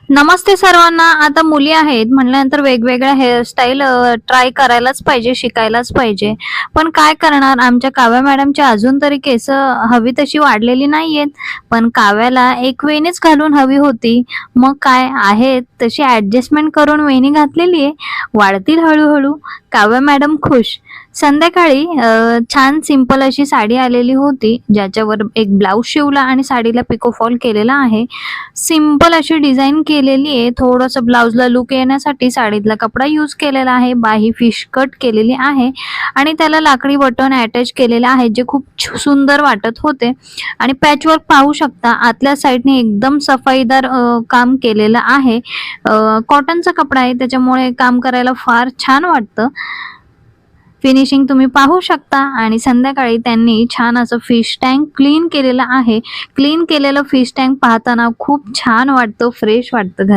नमस्ते सर्वांना. आता मुली आहेत म्हटल्यानंतर वेगवेगळ्या हेअरस्टाईल ट्राय करायलाच पाहिजे, शिकायलाच पाहिजे. पण काय करणार, आमच्या काव्या मॅडमची अजून तरी केस हवी तशी वाढलेली नाहीयेत. पण काव्याला एक वेणीच घालून हवी होती. मग काय आहे तशी ॲडजस्टमेंट करून वेणी घातलेली आहे. वाढतील हळूहळू. काव्या मॅडम खुश. संध्याकाळी छान सिंपल अशी साडी आलेली होती, ज्याच्यावर एक ब्लाऊज शिवला आणि साडीला पिको फॉल केलेला आहे. सिंपल अशी डिझाइन केलेली आहे. थोडंसं ब्लाऊजला लुक येण्यासाठी साडीतला कपडा यूज केलेला आहे. बाही फिश कट केलेली आहे आणि त्याला लाकडी बटन अटॅच केलेले आहे, जे खूप सुंदर वाटत होते. आणि पॅचवर्क पाहू शकता, आतल्या साईडने एकदम सफाईदार काम केलेलं आहे. कॉटनचा कपडा आहे, त्याच्यामुळे काम करायला फार छान वाटतं. फिनिशिंग तुम्ही पाहू शकता. आणि संध्याकाळी त्यांनी छान असं फिश टँक क्लीन केलेलं आहे. क्लीन केलेलं फिश टँक पाहताना खूप छान वाटतं, फ्रेश वाटतं.